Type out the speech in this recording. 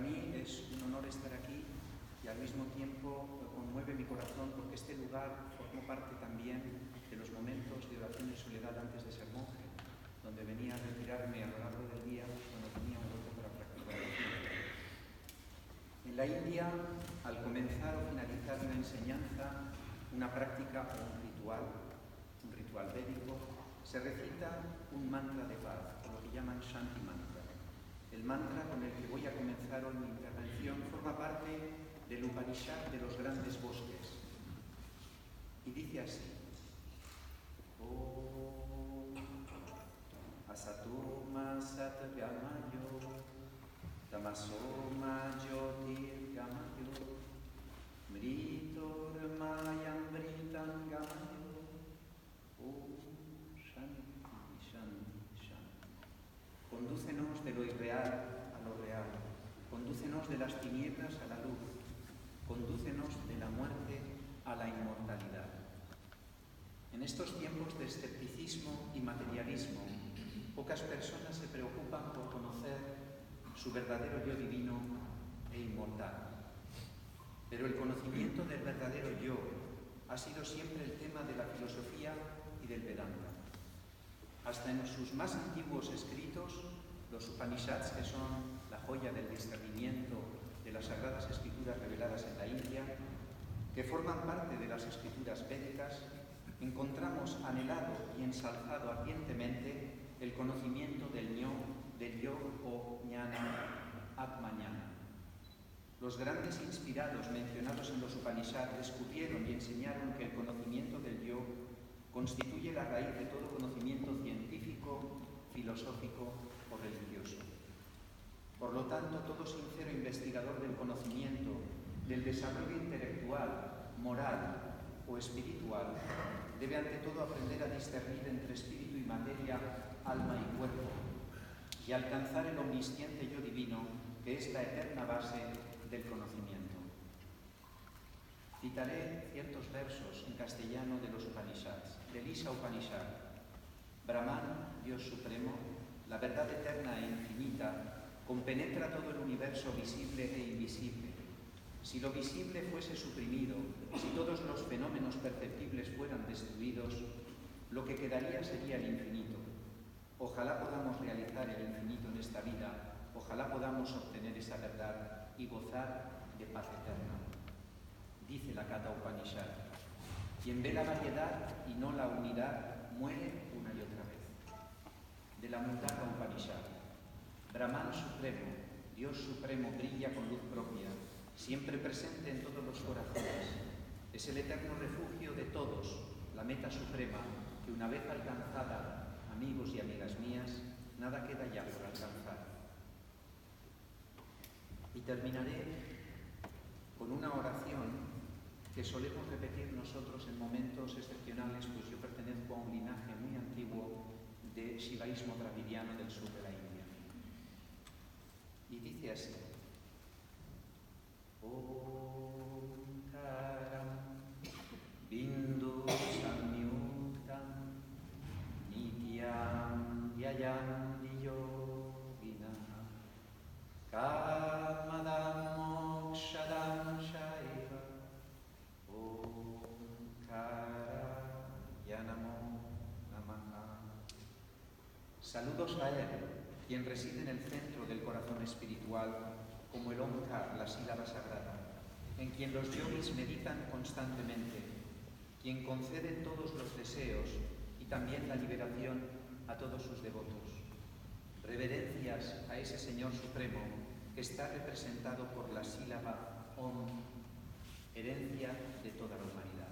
mí es un honor estar aquí y al mismo tiempo conmueve mi corazón porque este lugar formó parte también de los momentos de oración y soledad antes de ser monje, donde venía a retirarme a lo largo del día cuando tenía un hueco para practicar la fe. En la India, al comenzar o finalizar una enseñanza, una práctica o un ritual védico, se recita un mantra de paz, o lo que llaman Shanti Mantra. El mantra con el que voy a comenzar hoy mi intervención forma parte del Upanishad de los grandes bosques. Y dice así: Om Asato Ma Sat Gamayo Tamaso Ma Jyotir Gamayo Mritor Mayam Vritam Gamayo. Shanti, Shanti, Shanti. Condúcenos de lo irreal a lo real. Condúcenos de las tinieblas a la luz. Condúcenos de la muerte a la inmortalidad. En estos tiempos de escepticismo y materialismo, pocas personas se preocupan por conocer su verdadero yo divino e inmortal. Pero el conocimiento del verdadero yo ha sido siempre el tema de la filosofía y del Vedanta. Hasta en sus más antiguos escritos, los Upanishads, que son la joya del discernimiento de las sagradas escrituras reveladas en la India, que forman parte de las escrituras védicas, encontramos anhelado y ensalzado ardientemente el conocimiento del yo o jnana, atmañana. Los grandes inspirados mencionados en los Upanishads descubrieron y enseñaron que el conocimiento del yo constituye la raíz de todo conocimiento científico, filosófico o religioso. Por lo tanto, todo sincero investigador del conocimiento, del desarrollo intelectual, moral o espiritual, debe ante todo aprender a discernir entre espíritu y materia, alma y cuerpo, y alcanzar el omnisciente yo divino, que es la eterna base del conocimiento. Citaré ciertos versos en castellano de los Upanishads, del Isha Upanishad. Brahman, Dios Supremo, la verdad eterna e infinita, compenetra todo el universo visible e invisible. Si lo visible fuese suprimido, si todos los fenómenos perceptibles fueran destruidos, lo que quedaría sería el infinito. Ojalá podamos realizar el infinito en esta vida, ojalá podamos obtener esa verdad y gozar de paz eterna. Dice la Katha Upanishad: quien ve la variedad y no la unidad, muere una y otra vez. De la Mundaka Upanishad: Brahman Supremo, Dios Supremo, brilla con luz propia, siempre presente en todos los corazones. Es el eterno refugio de todos, la meta suprema, que una vez alcanzada, amigos y amigas mías, nada queda ya por alcanzar. Y terminaré con una oración que solemos repetir nosotros en momentos excepcionales, pues yo pertenezco a un linaje muy antiguo de shivaísmo dravidiano del sur de la India. Y dice así: Om Karam Bindu Samyuktam Nityam Yayam Yoginah Kamadam Mokshadam Shaiva Om Karayanamo Namaha. Saludos a él, quien reside en el centro del corazón espiritual, como el Omkar, la sílaba sagrada, en quien los yogis meditan constantemente, quien concede todos los deseos y también la liberación a todos sus devotos. Reverencias a ese Señor Supremo que está representado por la sílaba Om, herencia de toda la humanidad.